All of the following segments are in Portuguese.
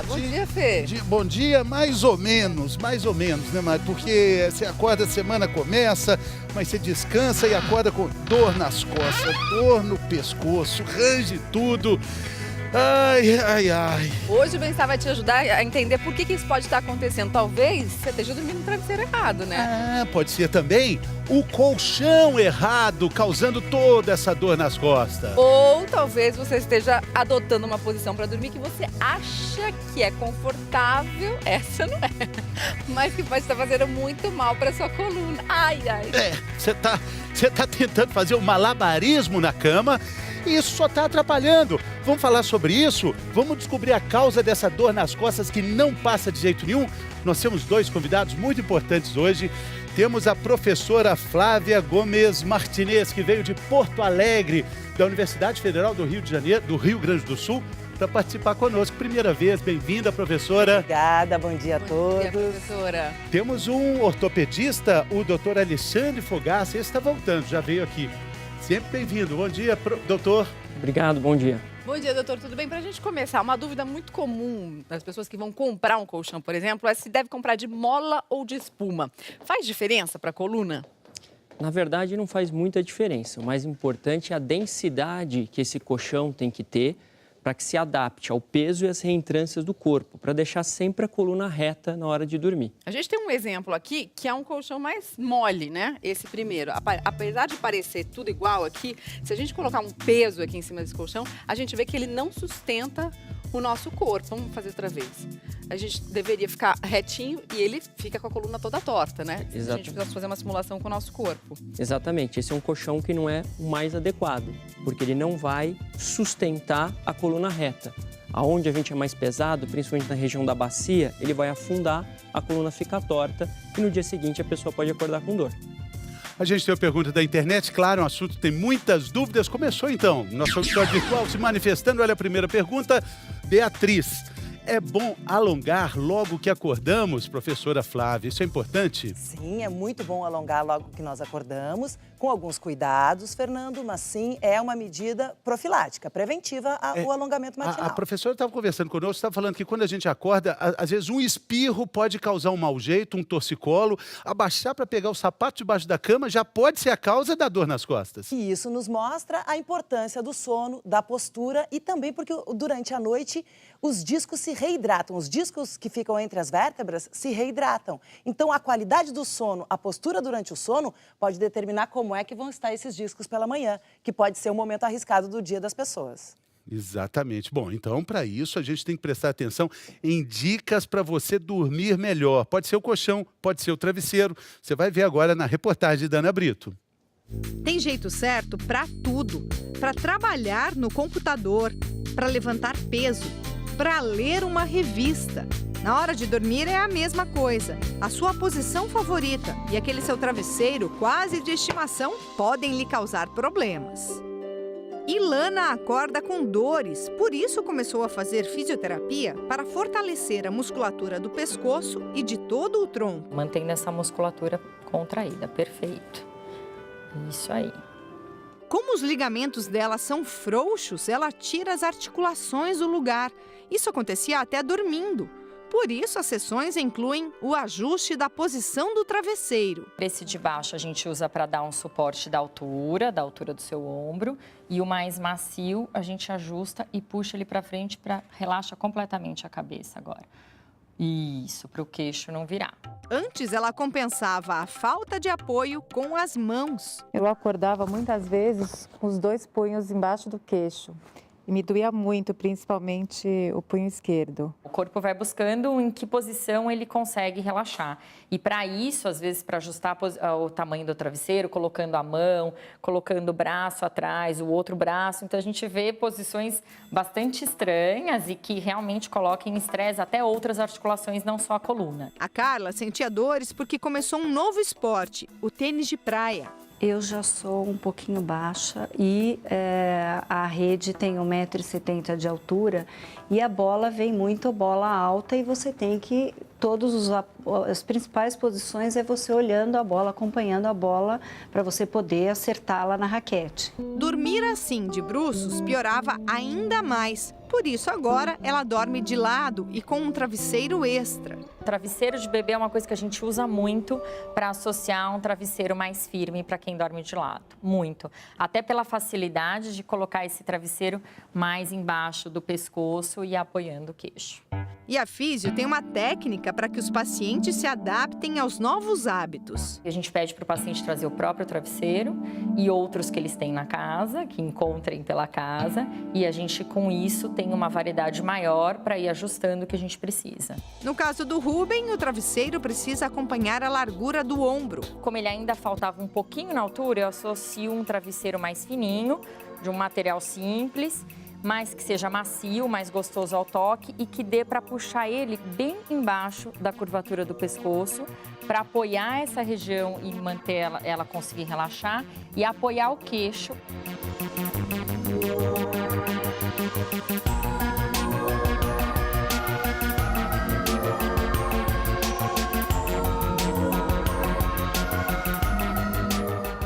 Bom dia, Fê. Bom dia, mais ou menos, né, Mari? Porque você acorda, a semana começa, mas você descansa e acorda com dor nas costas, dor no pescoço, range tudo. Ai. Hoje o Bem-Estar vai te ajudar a entender por que isso pode estar acontecendo. Talvez você esteja dormindo no travesseiro errado, né? Pode ser também o colchão errado, causando toda essa dor nas costas. Ou talvez você esteja adotando uma posição para dormir que você acha que é confortável, essa não é, mas que pode estar fazendo muito mal para sua coluna. Ai. Você tá tentando fazer um malabarismo na cama e isso só está atrapalhando. Vamos falar sobre isso? Vamos descobrir a causa dessa dor nas costas que não passa de jeito nenhum? Nós temos dois convidados muito importantes hoje. Temos a professora Flávia Gomes Martinez, que veio de Porto Alegre, da Universidade Federal do Rio de Janeiro, do Rio Grande do Sul, para participar conosco. Primeira vez, bem-vinda, professora. Obrigada, bom dia a todos. Bom dia, professora. Temos um ortopedista, o doutor Alexandre Fogaça, esse está voltando, já veio aqui. Sempre bem-vindo. Bom dia, doutor. Obrigado, bom dia. Bom dia, doutor. Tudo bem? Para a gente começar, uma dúvida muito comum das pessoas que vão comprar um colchão, por exemplo, é se deve comprar de mola ou de espuma. Faz diferença para a coluna? Na verdade, não faz muita diferença. O mais importante é a densidade que esse colchão tem que ter para que se adapte ao peso e às reentrâncias do corpo, para deixar sempre a coluna reta na hora de dormir. A gente tem um exemplo aqui que é um colchão mais mole, né? Esse primeiro. Apesar de parecer tudo igual aqui, se a gente colocar um peso aqui em cima desse colchão, a gente vê que ele não sustenta o nosso corpo. Vamos fazer outra vez. A gente deveria ficar retinho e ele fica com a coluna toda torta, né? Exato. A gente precisa fazer uma simulação com o nosso corpo. Exatamente. Esse é um colchão que não é o mais adequado, porque ele não vai sustentar a coluna reta. Aonde a gente é mais pesado, principalmente na região da bacia, ele vai afundar, a coluna fica torta e no dia seguinte a pessoa pode acordar com dor. A gente tem uma pergunta da internet, claro, um assunto que tem muitas dúvidas. Começou então, nosso auditório virtual se manifestando. Olha a primeira pergunta, Beatriz. É bom alongar logo que acordamos, professora Flávia? Isso é importante? Sim, é muito bom alongar logo que nós acordamos, com alguns cuidados, Fernando, mas sim, é uma medida profilática, preventiva ao alongamento matinal. A professora estava conversando conosco, estava falando que quando a gente acorda, às vezes um espirro pode causar um mau jeito, um torcicolo. Abaixar para pegar o sapato debaixo da cama já pode ser a causa da dor nas costas. E isso nos mostra a importância do sono, da postura e também porque durante a noite os discos se reidratam. Os discos que ficam entre as vértebras se reidratam. Então, a qualidade do sono, a postura durante o sono, pode determinar como é que vão estar esses discos pela manhã, que pode ser um momento arriscado do dia das pessoas. Exatamente. Bom, então, para isso, a gente tem que prestar atenção em dicas para você dormir melhor. Pode ser o colchão, pode ser o travesseiro. Você vai ver agora na reportagem da Ana Brito. Tem jeito certo para tudo. Para trabalhar no computador, para levantar peso, para ler uma revista. Na hora de dormir é a mesma coisa. A sua posição favorita e aquele seu travesseiro quase de estimação podem lhe causar problemas. Ilana acorda com dores, por isso começou a fazer fisioterapia para fortalecer a musculatura do pescoço e de todo o tronco. Mantendo essa musculatura contraída, perfeito. Isso aí. Como os ligamentos dela são frouxos, ela tira as articulações do lugar. Isso acontecia até dormindo. Por isso, as sessões incluem o ajuste da posição do travesseiro. Esse de baixo a gente usa para dar um suporte da altura do seu ombro. E o mais macio a gente ajusta e puxa ele para frente para relaxa completamente a cabeça agora. Isso, para o queixo não virar. Antes, ela compensava a falta de apoio com as mãos. Eu acordava muitas vezes com os dois punhos embaixo do queixo. E me doía muito, principalmente o punho esquerdo. O corpo vai buscando em que posição ele consegue relaxar. E para isso, às vezes, para ajustar o tamanho do travesseiro, colocando a mão, colocando o braço atrás, o outro braço. Então, a gente vê posições bastante estranhas e que realmente colocam em estresse até outras articulações, não só a coluna. A Carla sentia dores porque começou um novo esporte, o tênis de praia. Eu já sou um pouquinho baixa e a rede tem 1,70 m de altura e a bola vem muito bola alta e você tem que, as principais posições é você olhando a bola, acompanhando a bola para você poder acertá-la na raquete. Dormir assim, de bruços, piorava ainda mais. Por isso, agora, ela dorme de lado e com um travesseiro extra. Travesseiro de bebê é uma coisa que a gente usa muito para associar um travesseiro mais firme para quem dorme de lado. Muito. Até pela facilidade de colocar esse travesseiro mais embaixo do pescoço e apoiando o queixo. E a físio tem uma técnica para que os pacientes se adaptem aos novos hábitos. A gente pede para o paciente trazer o próprio travesseiro e outros que eles têm na casa, que encontrem pela casa. E a gente, com isso, tem uma variedade maior para ir ajustando o que a gente precisa. No caso do Rubem, o travesseiro precisa acompanhar a largura do ombro. Como ele ainda faltava um pouquinho na altura, eu associo um travesseiro mais fininho, de um material simples, mas que seja macio, mais gostoso ao toque e que dê para puxar ele bem embaixo da curvatura do pescoço, para apoiar essa região e manter ela conseguir relaxar e apoiar o queixo.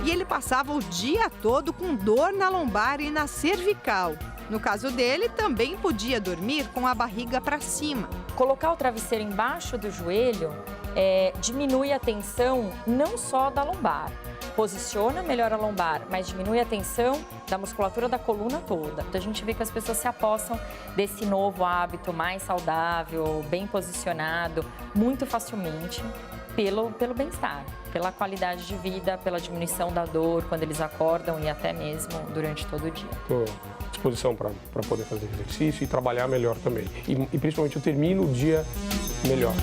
E ele passava o dia todo com dor na lombar e na cervical. No caso dele, também podia dormir com a barriga para cima. Colocar o travesseiro embaixo do joelho diminui a tensão não só da lombar. Posiciona melhor a lombar, mas diminui a tensão da musculatura da coluna toda. Então, a gente vê que as pessoas se apossam desse novo hábito mais saudável, bem posicionado, muito facilmente pelo bem-estar, pela qualidade de vida, pela diminuição da dor quando eles acordam e até mesmo durante todo o dia. Estou à disposição para poder fazer exercício e trabalhar melhor também. E principalmente eu termino o dia melhor.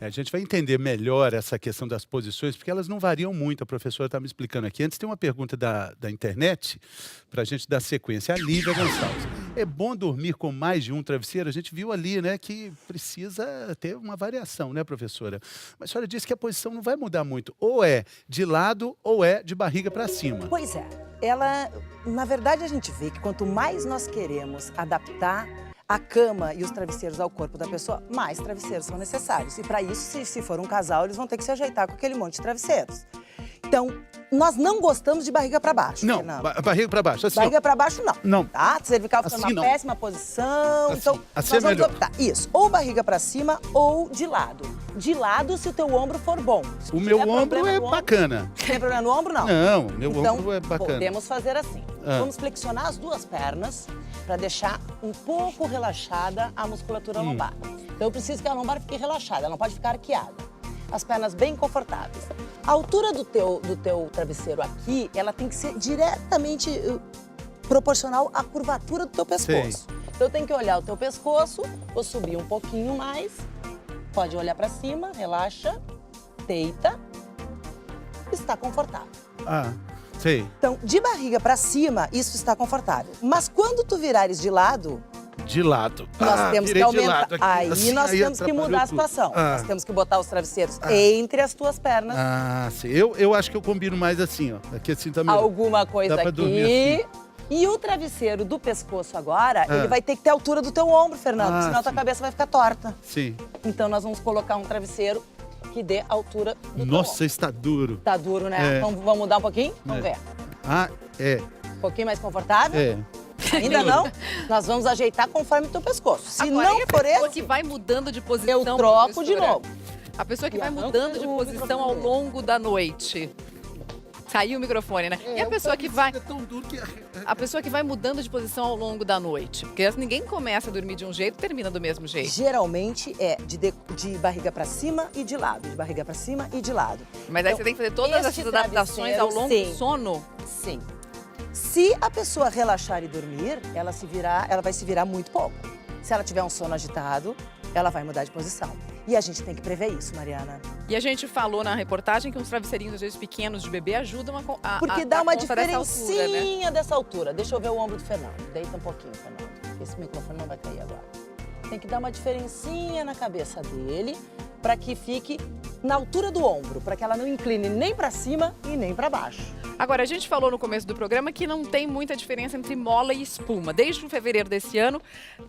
A gente vai entender melhor essa questão das posições, porque elas não variam muito. A professora está me explicando aqui. Antes tem uma pergunta da internet, para a gente dar sequência. A Lívia Gonçalves. É bom dormir com mais de um travesseiro? A gente viu ali, né, que precisa ter uma variação, né, professora? Mas a senhora disse que a posição não vai mudar muito. Ou é de lado ou é de barriga para cima. Pois é. Na verdade, a gente vê que quanto mais nós queremos adaptar a cama e os travesseiros ao corpo da pessoa, mais travesseiros são necessários. E para isso, se for um casal, eles vão ter que se ajeitar com aquele monte de travesseiros. Então, nós não gostamos de barriga para baixo, Não, Fernando. barriga para baixo, assim. Barriga para baixo, não. Não. Tá? Cervical fica Assim, numa não. péssima posição. Assim, Então, assim nós é vamos melhor. optar. Isso. Ou barriga para cima ou de lado. De lado, se o teu ombro for bom. Se O tiver meu ombro problema é no ombro, bacana. Tem problema no ombro, não? Não, meu Então, ombro é bacana. podemos fazer assim. Ah. Vamos flexionar as duas pernas para deixar um pouco relaxada a musculatura lombar. Então, eu preciso que a lombar fique relaxada, ela não pode ficar arqueada. As pernas bem confortáveis. A altura do teu travesseiro aqui, ela tem que ser diretamente proporcional à curvatura do teu pescoço. Sei. Então, eu tenho que olhar o teu pescoço, vou subir um pouquinho mais. Pode olhar para cima, relaxa, deita, está confortável. Ah, sei. Então, de barriga para cima, isso está confortável. Mas quando tu virares de lado, De lado. nós temos que virei de aumentar. lado aqui. Aí Assim, nós aí temos que atrapalhou mudar a tudo. situação. Ah. Nós temos que botar os travesseiros entre as tuas pernas. Ah, sim. Eu acho que eu combino mais assim, ó. Aqui assim também. Alguma coisa Dá pra aqui. dormir assim. E o travesseiro do pescoço agora, ele vai ter que ter a altura do teu ombro, Fernando. Ah, Senão a tua sim. cabeça vai ficar torta. Sim. Então nós vamos colocar um travesseiro que dê a altura do teu Nossa, ombro. está duro. Tá duro, né? É. Vamos mudar um pouquinho? Vamos É. ver. Ah, é. Um pouquinho mais confortável? É. Ainda não? Nós vamos ajeitar conforme o teu pescoço. Se Agora, não e a for pessoa esse, que vai mudando de posição, eu troco de professora? novo. A pessoa que E vai arranca mudando de o posição microfone ao dele. longo da noite. Caiu o microfone, né? E a pessoa que vai... É tão duro que... A pessoa que vai mudando de posição ao longo da noite. Porque ninguém começa a dormir de um jeito e termina do mesmo jeito. Geralmente é de barriga pra cima e de lado. De barriga pra cima e de lado. Mas aí Então, você tem que fazer todas este essas adaptações ao longo travesseiro, do sono. Sim. Se a pessoa relaxar e dormir, ela vai se virar muito pouco. Se ela tiver um sono agitado, ela vai mudar de posição. E a gente tem que prever isso, Mariana. E a gente falou na reportagem que uns travesseirinhos, às vezes, pequenos de bebê ajudam a Porque dar dá uma conta dessa altura, né? diferencinha dessa altura. Deixa eu ver o ombro do Fernando. Deita um pouquinho, Fernando. Esse microfone não vai cair agora. Tem que dar uma diferencinha na cabeça dele para que fique na altura do ombro, para que ela não incline nem para cima e nem para baixo. Agora, a gente falou no começo do programa que não tem muita diferença entre mola e espuma. Desde fevereiro desse ano,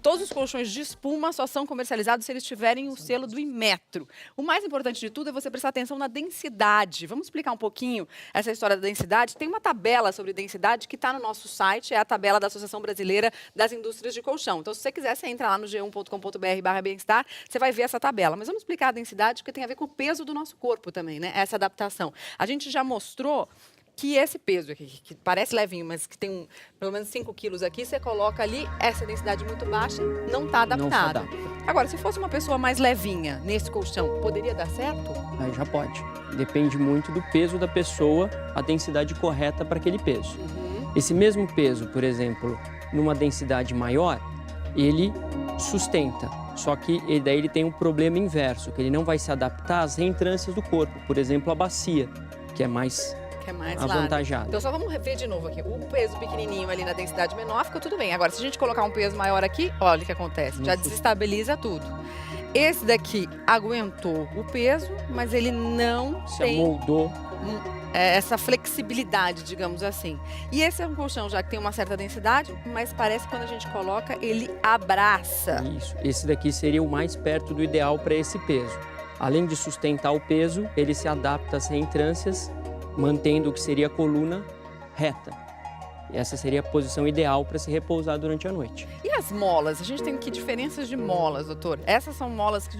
todos os colchões de espuma só são comercializados se eles tiverem o selo do Inmetro. O mais importante de tudo é você prestar atenção na densidade. Vamos explicar um pouquinho essa história da densidade? Tem uma tabela sobre densidade que está no nosso site, é a tabela da Associação Brasileira das Indústrias de Colchão. Então, se você quiser, você entra lá no g1.com.br/bem-estar, você vai ver essa tabela. Mas vamos explicar a densidade, porque tem a ver com o peso do nosso corpo também, né? Essa adaptação. A gente já mostrou que esse peso aqui, que parece levinho, mas que tem pelo menos 5 quilos aqui, você coloca ali, essa densidade muito baixa, não está adaptada. Não se adapta. Agora, se fosse uma pessoa mais levinha nesse colchão, poderia dar certo? Aí já pode. Depende muito do peso da pessoa, a densidade correta para aquele peso. Esse mesmo peso, por exemplo, numa densidade maior, ele sustenta. Só que daí ele tem um problema inverso, que ele não vai se adaptar às reentrâncias do corpo. Por exemplo, a bacia, que é mais avantajada. Então, só vamos rever de novo aqui. O peso pequenininho ali na densidade menor ficou tudo bem. Agora, se a gente colocar um peso maior aqui, olha o que acontece. Já desestabiliza tudo. Esse daqui aguentou o peso, mas ele não Se tem amoldou. essa flexibilidade, digamos assim. E esse é um colchão já que tem uma certa densidade, mas parece que quando a gente coloca, ele abraça. Isso. Esse daqui seria o mais perto do ideal para esse peso. Além de sustentar o peso, ele se adapta às reentrâncias, mantendo o que seria a coluna reta. E essa seria a posição ideal para se repousar durante a noite. E as molas? A gente tem que diferenças de molas, doutor? Essas são molas que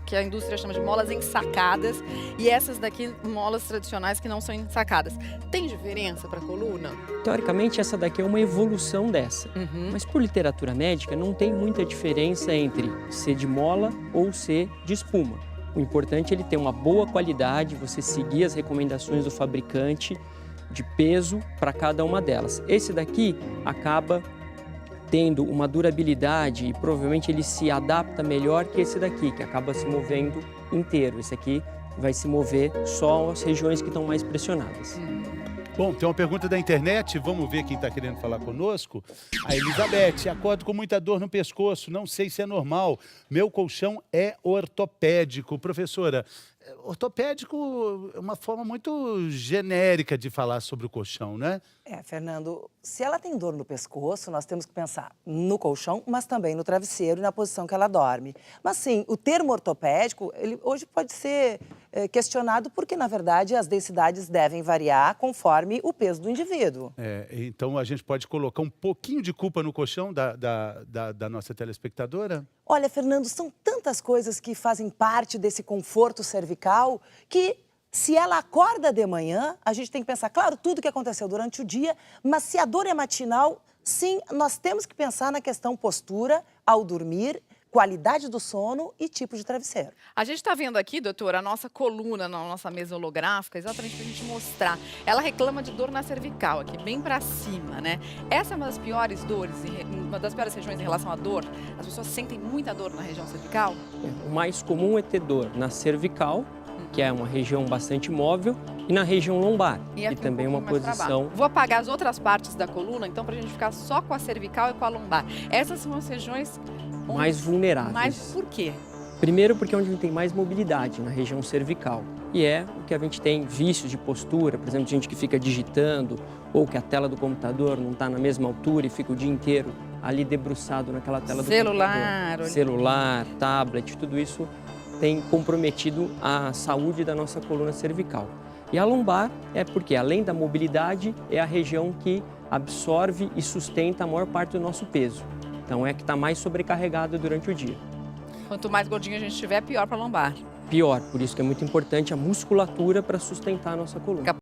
que a indústria chama de molas ensacadas e essas daqui, molas tradicionais que não são ensacadas. Tem diferença para a coluna? Teoricamente, essa daqui é uma evolução dessa. Mas por literatura médica, não tem muita diferença entre ser de mola ou ser de espuma. O importante é ele ter uma boa qualidade, você seguir as recomendações do fabricante de peso para cada uma delas. Esse daqui acaba tendo uma durabilidade e provavelmente ele se adapta melhor que esse daqui, que acaba se movendo inteiro. Esse aqui vai se mover só as regiões que estão mais pressionadas. Bom, tem uma pergunta da internet, vamos ver quem está querendo falar conosco. A Elizabeth, acordo com muita dor no pescoço, não sei se é normal. Meu colchão é ortopédico. Professora, ortopédico é uma forma muito genérica de falar sobre o colchão, né? Fernando, se ela tem dor no pescoço, nós temos que pensar no colchão, mas também no travesseiro e na posição que ela dorme. Mas sim, o termo ortopédico, ele hoje pode ser questionado porque, na verdade, as densidades devem variar conforme o peso do indivíduo. Então a gente pode colocar um pouquinho de culpa no colchão da nossa telespectadora? Olha, Fernando, são tantas coisas que fazem parte desse conforto cervical que, se ela acorda de manhã, a gente tem que pensar, claro, tudo que aconteceu durante o dia, mas se a dor é matinal, sim, nós temos que pensar na questão postura ao dormir, qualidade do sono e tipo de travesseiro. A gente está vendo aqui, doutora, a nossa coluna na nossa mesa holográfica, exatamente para a gente mostrar. Ela reclama de dor na cervical, aqui bem para cima, né? Essa é uma das piores dores, uma das piores regiões em relação à dor. As pessoas sentem muita dor na região cervical? O mais comum é ter dor na cervical, que é uma região bastante móvel, e na região lombar, que também é uma posição... Vou apagar as outras partes da coluna, então, para a gente ficar só com a cervical e com a lombar. Essas são as regiões mais vulneráveis. Mas por quê? Primeiro porque é onde a gente tem mais mobilidade, na região cervical. E é o que a gente tem vícios de postura, por exemplo, gente que fica digitando, ou que a tela do computador não está na mesma altura e fica o dia inteiro ali debruçado naquela tela do computador. Celular, tablet, tudo isso tem comprometido a saúde da nossa coluna cervical. E a lombar é porque, além da mobilidade, é a região que absorve e sustenta a maior parte do nosso peso. Então é que está mais sobrecarregada durante o dia. Quanto mais gordinho a gente tiver, pior para a lombar. Pior, por isso que é muito importante a musculatura para sustentar a nossa coluna.